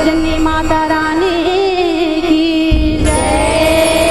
जननी माता रानी की जय।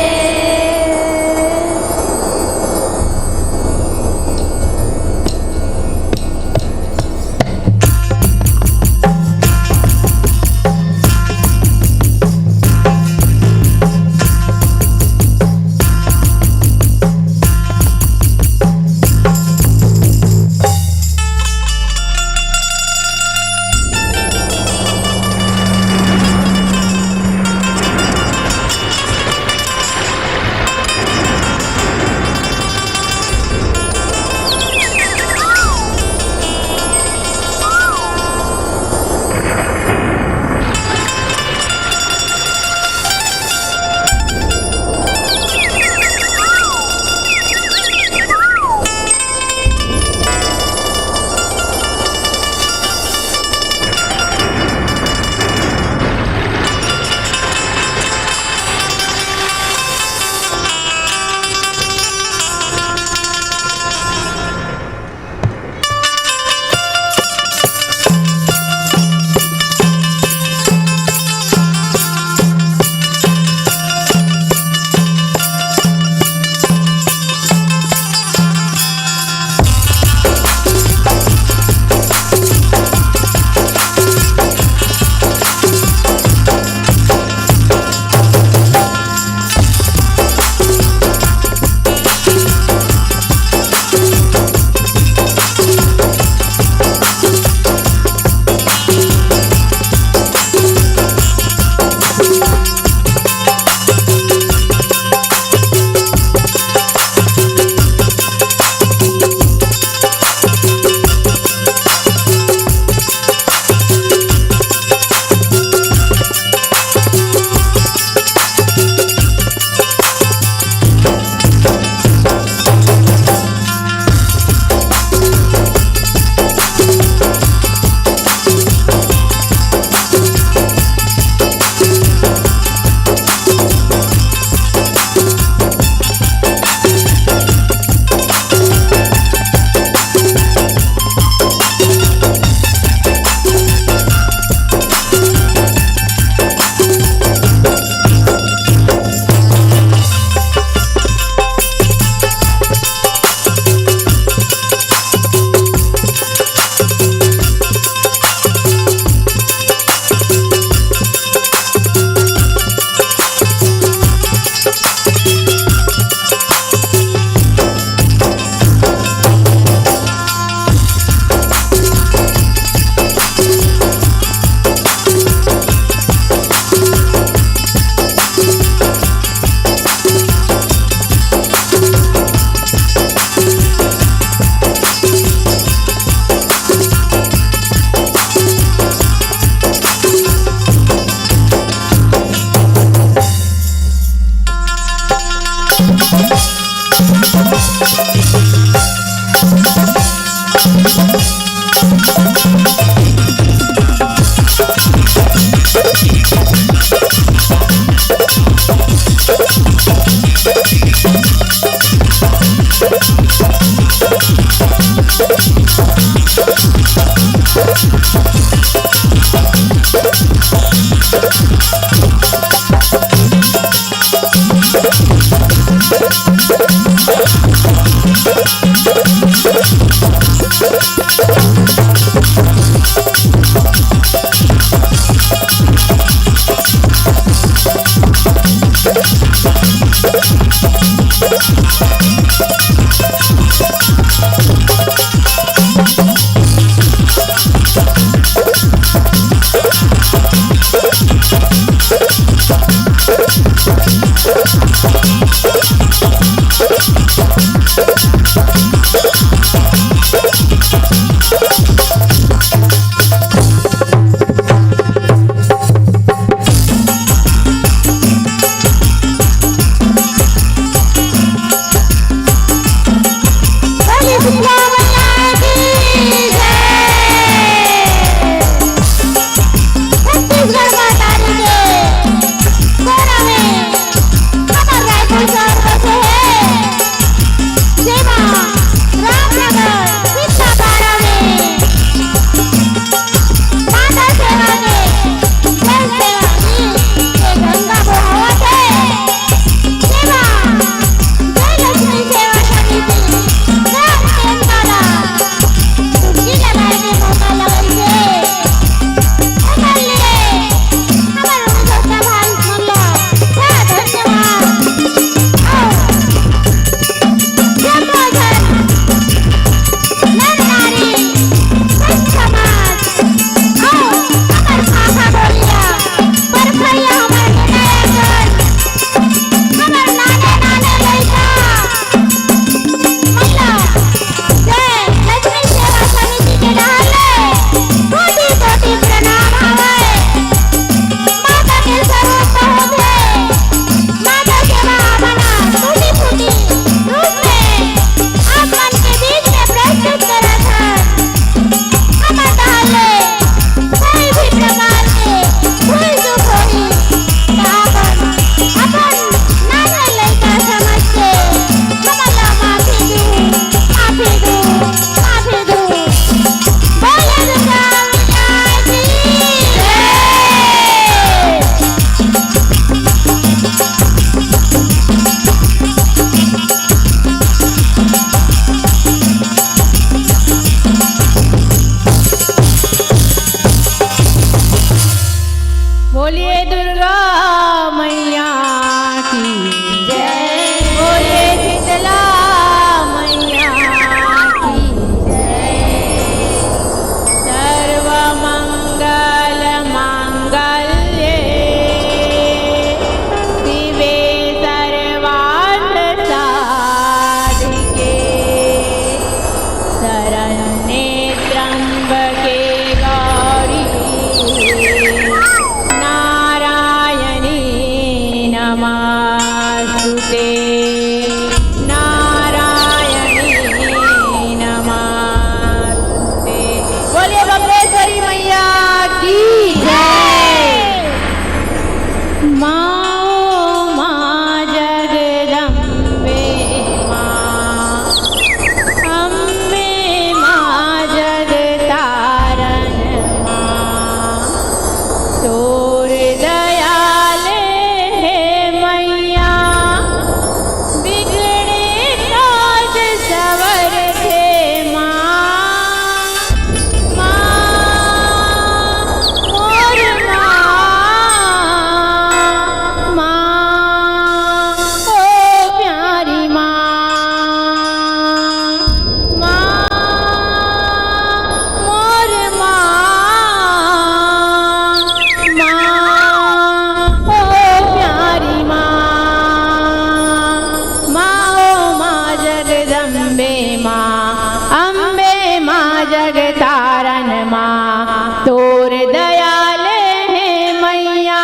मोर दयाले हैं मैया,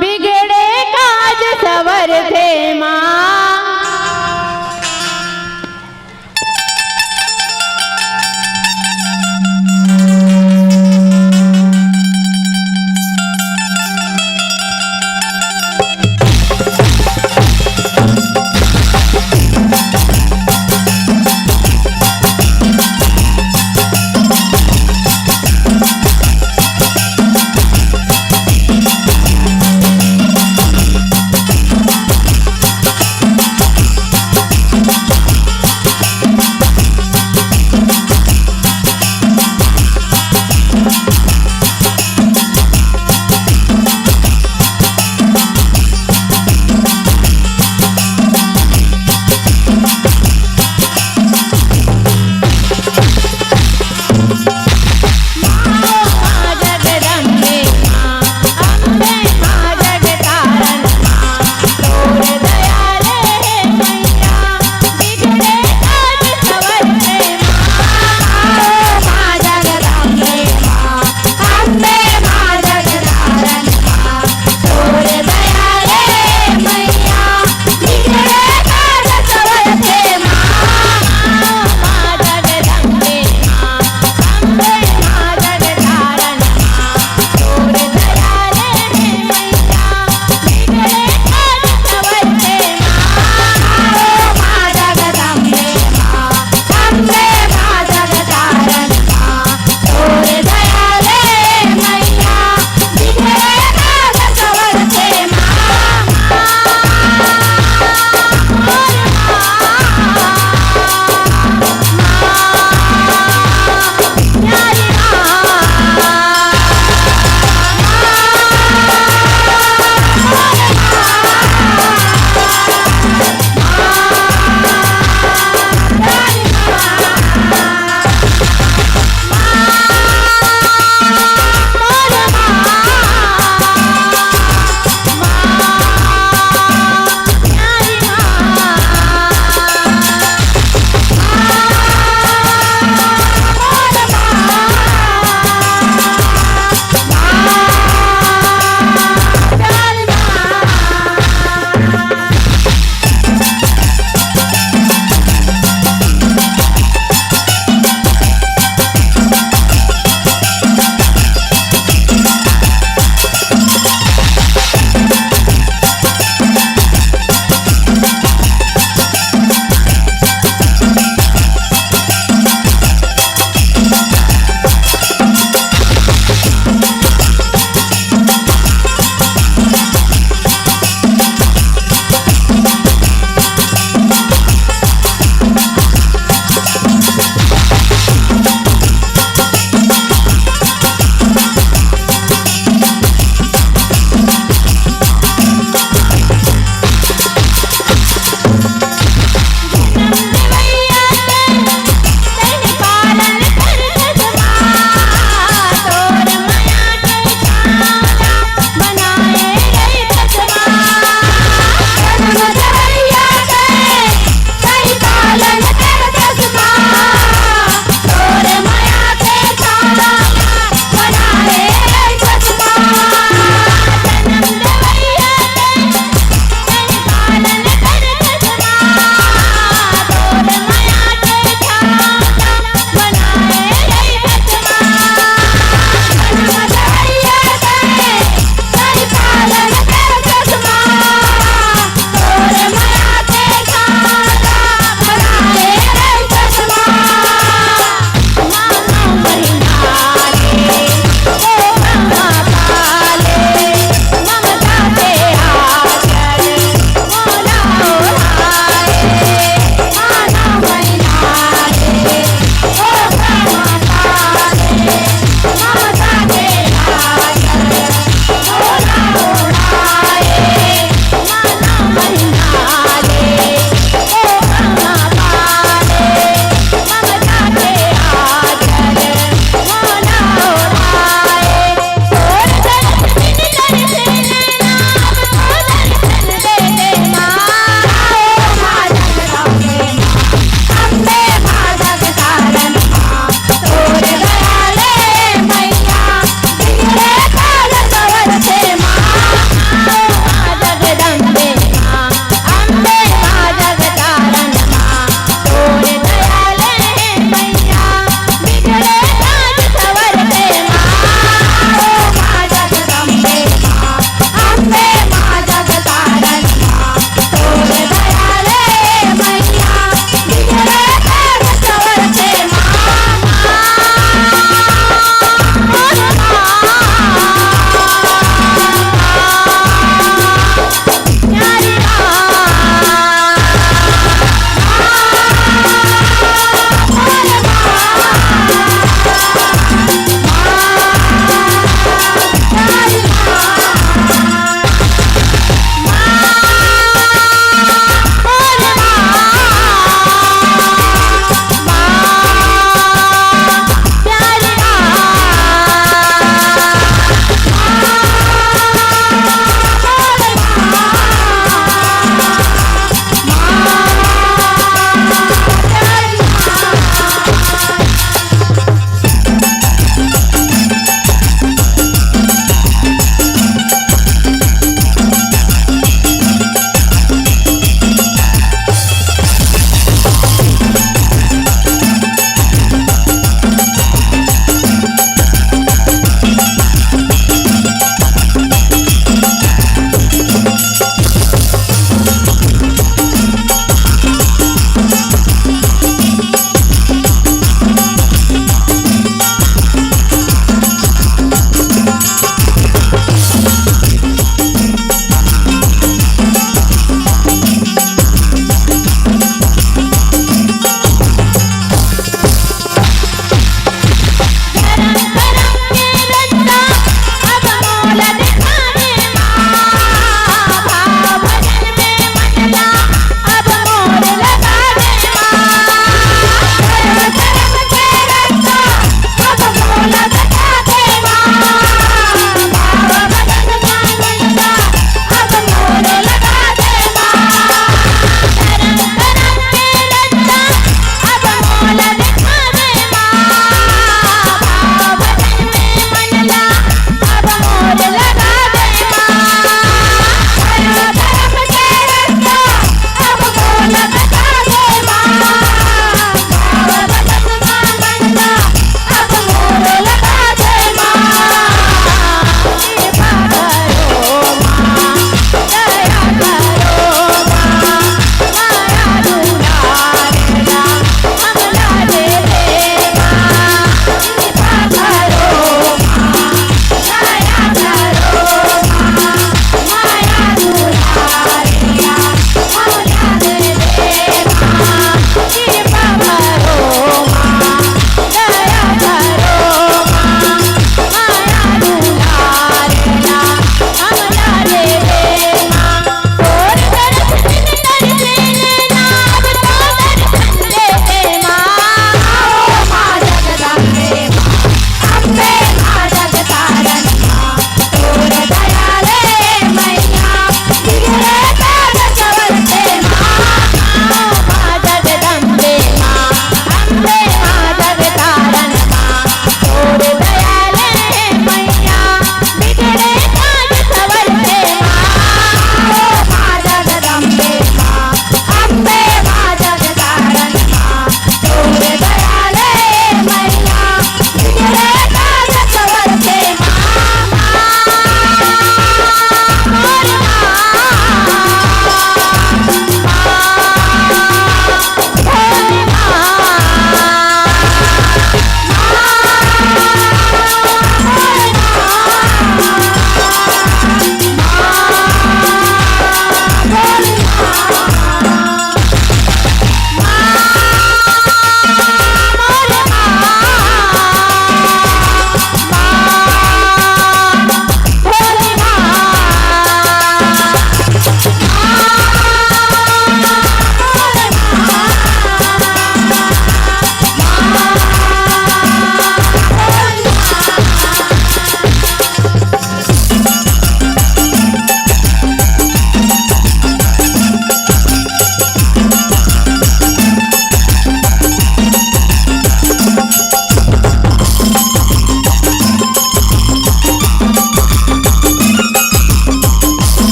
बिगड़े काज सवर थे माँ।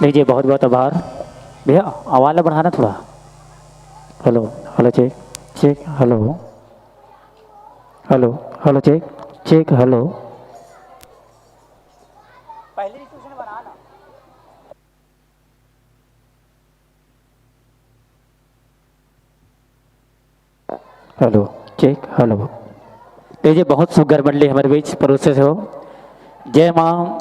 लीजिए, बहुत बहुत आभार। भैया आवाज़ बढ़ाना थोड़ा। Hello hello, check check, hello hello hello, check check, hello. पहले इंस्ट्रक्शन बनाना। Hello check, hello. लीजिए, बहुत सुगर मंडली हमारे बीच परोसे से हो। जय माँ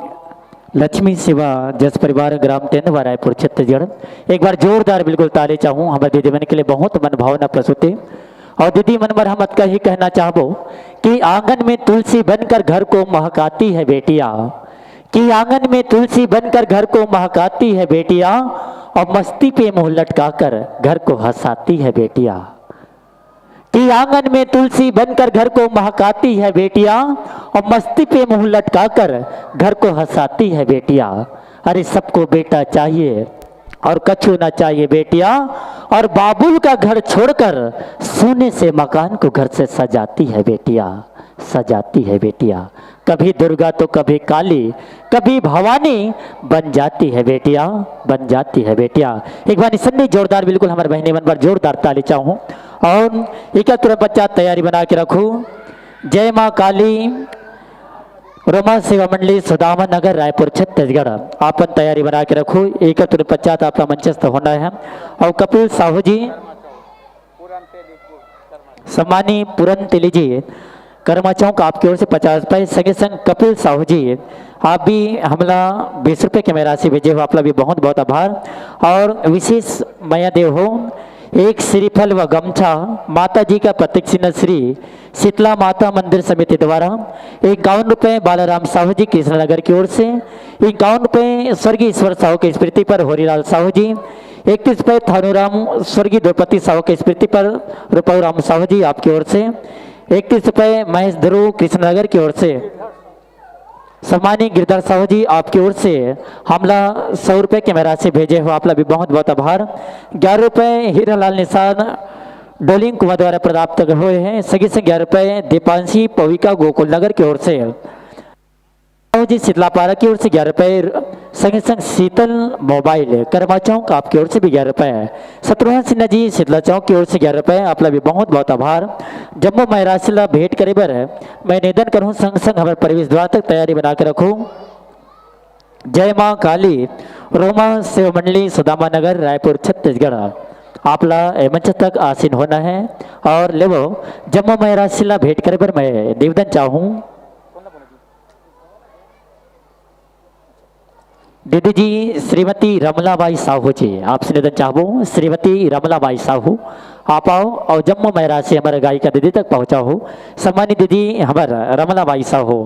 लक्ष्मी सेवा जस परिवार ग्राम तेंदुआ रायपुर छत्तीसगढ़। एक बार जोरदार बिल्कुल ताली चाहूँ हमारे दीदी बहन के लिए, बहुत मन भावना प्रस्तुति। और दीदी मन पर हम ही कहना चाहबो कि आंगन में तुलसी बनकर घर को महकाती है बेटिया, कि आंगन में तुलसी बनकर घर को महकाती है बेटिया, और मस्ती पे मुंह लटकाकर घर को हंसाती है बेटिया। कि आंगन में तुलसी बनकर घर को महकाती है बेटिया, और मस्ती पे मुंह लटकाकर घर को हंसाती है बेटिया। अरे सबको बेटा चाहिए और कछु ना चाहिए बेटिया, और बाबुल का घर छोड़कर सोने से मकान को घर से सजाती है बेटिया, सजाती है बेटिया। कभी दुर्गा तो कभी काली, कभी भवानी बन जाती है बेटिया, बन जाती है बेटिया। एक बार निसंदेह जोरदार बिल्कुल हमारे बहनी मन पर जोरदार ताली चाहूँ। और एक तुरंत बच्चा तैयारी बना के रखूँ। जय माँ काली रोमा सेवा मंडली सुदामा नगर रायपुर छत्तीसगढ़। आपन तैयारी बना के रखो। एक तुरंत पश्चात आपका मंचस्थ होना है। और कपिल साहू जी सम्मानी पूरन तेली जी कर्मा चौक आपकी ओर से 50 रुपये। संगे संग कपिल साहू जी आप भी हमला 20 रुपये के मेरा राशि भेजे हो, आप भी बहुत बहुत आभार। और विशेष मैया देव हो एक श्रीफल व गमछा माता जी का प्रतीक चिन्ह श्री शीतला माता मंदिर समिति द्वारा 51 रुपये बालाराम साहू जी कृष्णनगर की ओर से, 51 रुपये स्वर्गीय ईश्वर साहू की स्मृति पर होरीलाल साहू जी, 31 रुपये थानूराम स्वर्गीय द्रौपदी साहू की स्मृति पर रूपाराम साहू जी आपकी ओर से, 31 रुपये महेश ध्रुव कृष्णनगर की ओर से सम्मानी गिरधर साहू जी आपकी ओर से हमला 100 रुपये के मेरा से भेजे हो, आप भी बहुत बहुत आभार। 11 रुपये हीरालाल निशान डोलिंग कुमार द्वारा प्राप्त हुए हैं। सगी से 11 रुपये दीपांशी पविका गोकुल नगर की ओर से साहू जी शीतलापारा की ओर से 11 रुपये। संगे संग शीतल मोबाइल कर्मा चौक आपकी ओर से भी 11 रुपये। शत्रुघ्न सिन्हा जी शीतला चौक की ओर से 11 रुपये, आप भी बहुत बहुत आभार। जम्मू महाराष्ट्र भेंट करे बर मैं निवेदन करूँ संग संग हमारे प्रवेश द्वार तक तैयारी बना के रखूँ। जय माँ काली रोमा सेवा मंडली सुदामा नगर रायपुर छत्तीसगढ़। आपला मंच तक आसीन होना है और ले वो जम्मू महाराष्ट्र भेंट करे बर मैं निवेदन चाहूँ। दीदी जी श्रीमती रमलाबाई साहू जी आपसे निवेदन चाहूँ। श्रीमती रमलाबाई साहू आप आओ और जम्मू महरा से हमारे गायिका दीदी तक पहुँचा हो। सम्मानित दीदी हमारा रमलाबाई साहू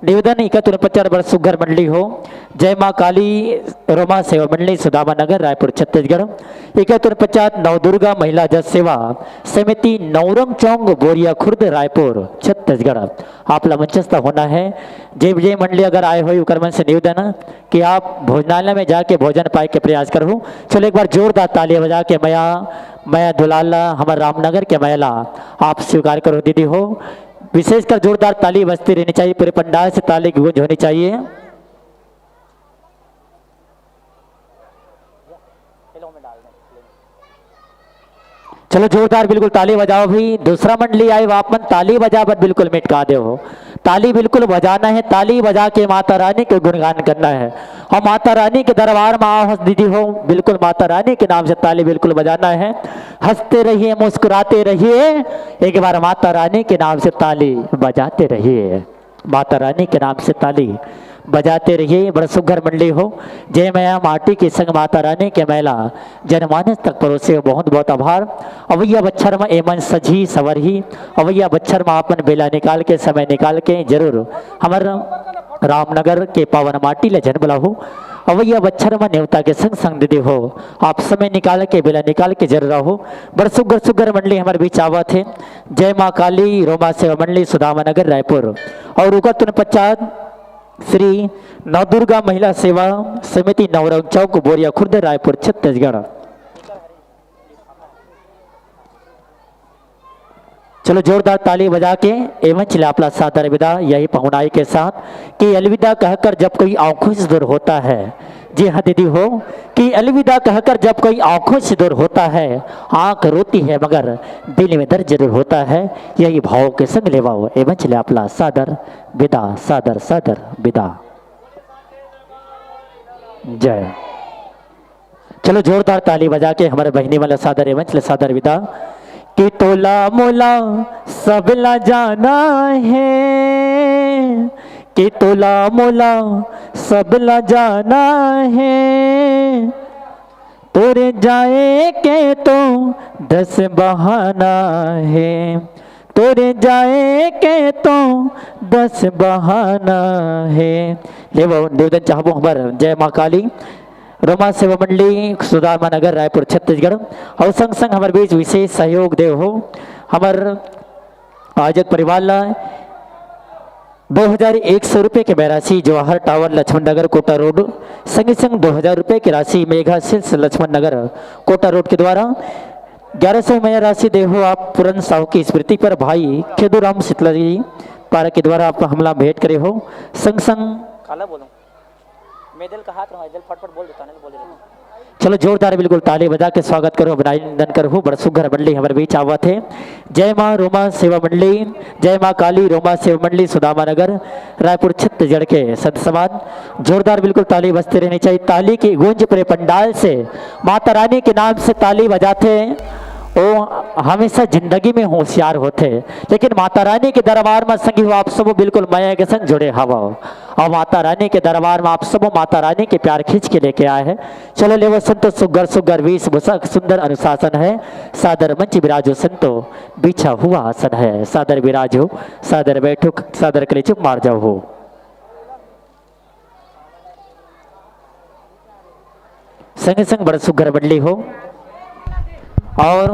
निवेदन 51 वर्ष सुघर मंडली हो। जय माँ काली रोमा सेवा मंडली सुदामा नगर रायपुर छत्तीसगढ़। 51 नवदुर्गा महिला जस सेवा समिति नौरंग चौक बोरिया खुर्द रायपुर छत्तीसगढ़। आप मंचस्थ होना है। जय विजय मंडली अगर आए हो कर्मन से निवेदन कि आप भोजनालय में जाके भोजन पाए के प्रयास करो। चलो एक बार जोरदार तालियां बजा के मैं दुलाला हमारे रामनगर के महिला आप स्वीकार करो दीदी हो। विशेषकर जोरदार ताली बजती रहनी चाहिए, पूरे पंडाल से ताली की गूंज होनी चाहिए। चलो जोरदार बिल्कुल ताली बजाओ भी। दूसरा मंडली आए वापन ताली बजा पर बिल्कुल मिटका दे हो। ताली बिल्कुल बजाना है, ताली बजा के माता रानी के गुणगान करना है और माता रानी के दरबार में आओ दीदी हो। बिल्कुल माता रानी के नाम से ताली बिल्कुल बजाना है। हंसते रहिए मुस्कुराते रहिए, एक बार माता रानी के नाम से ताली बजाते रहिए। माता रानी के नाम से ताली बजाते रहिए। बड़ा सुघर मंडली हो। जय मैया माटी के संग माता रानी के महिला जनमानस तक परोसे बहुत बहुत आभार। अवैया बच्छर में एमन सजी सवरही अवैया बच्छर में अपन बेला निकाल के समय निकाल के जरूर हमारे रामनगर के पावन माटी ले जन बुला हो। अवैया बच्छर में नेवता के संग संग दीदी हो। आप समय निकाल के बेला निकाल के जरूर रहो। बड़ा सुघर सुघर मंडली हमारे बीच आवा थे। जय माँ काली रोमा सेवा मंडली सुदामा नगर रायपुर। और उका तुन पश्चात श्री नवदुर्गा महिला सेवा समिति नवरंग चौक बोरिया खुर्द रायपुर छत्तीसगढ़। चलो जोरदार ताली बजा के एवं चिलापला सादर विदा यही पहुनाई के साथ कि अलविदा कहकर जब कोई आंखों से दूर होता है जी हाँ दीदी हो कि अलविदा कहकर जब कोई आंखों से दूर होता है, आंख रोती है मगर दिल में दर्द जरूर होता है। यही भाव के संग लेवाओ एवं चले आपला सादर विदा, सादर सादर विदा। जय। चलो जोरदार ताली बजा के हमारे बहनी वाला सादर एवं चले सादर विदा। कि तोला मोला सबला जाना है, कि तोला मोला सबला जाना है, तोरे जाए के तो 10 बहाना है, तोरे जाए के तो 10 बहाना है। ले वो निवेदन चाहबो हमार जय माँ काली रोमा सेवा मंडली सुदामा नगर रायपुर छत्तीसगढ़ और संग संग हमारे बीच विशेष सहयोग देव हो हमार आयोजक परिवार ला 2100 रुपये के राशि जवाहर टावर लक्ष्मण नगर कोटा रोड, संगे संग 2000 रुपये की राशि मेघा सिल्स लक्ष्मण नगर कोटा रोड के द्वारा 1100 में राशि देहो आप पुरन साहू की स्मृति पर भाई खेदूराम शीतला जी पारा के द्वारा आप हमला भेंट करे हो। संग संग काला बोलो मेदल का हाथ रहा इधर फटफट बोल देता नहीं बोल देता। चलो जोरदार बिल्कुल ताली बजा के स्वागत करो, अभिनंदन करो। बड़ा सुघर मंडली हमारे बीच आवा थे। जय माँ रोमा सेवा मंडली, जय माँ काली रोमा सेवा मंडली सुदामा नगर रायपुर छत्तीसगढ़ के संत समाज। जोरदार बिल्कुल ताली बजते रहनी चाहिए। ताली की गूंज पूरे पंडाल से माता रानी के नाम से ताली बजाते वो हमेशा जिंदगी में होशियार होते, लेकिन माता रानी के दरबार में संगी हो आप सब बिल्कुल माया के संग जुड़े हवा और माता रानी के दरबार में आप सब माता रानी के प्यार खींच के लेके आए हैं। चलो ले वो संतो सुगर सुगर वेश भूषा सुंदर अनुशासन है। सादर मंच विराजो संतो बिछा हुआ आसन है, सादर विराजो सादर बैठो सादर कले चुप मार जाओ हो। संग संग बड़ा सुगर मंडली हो और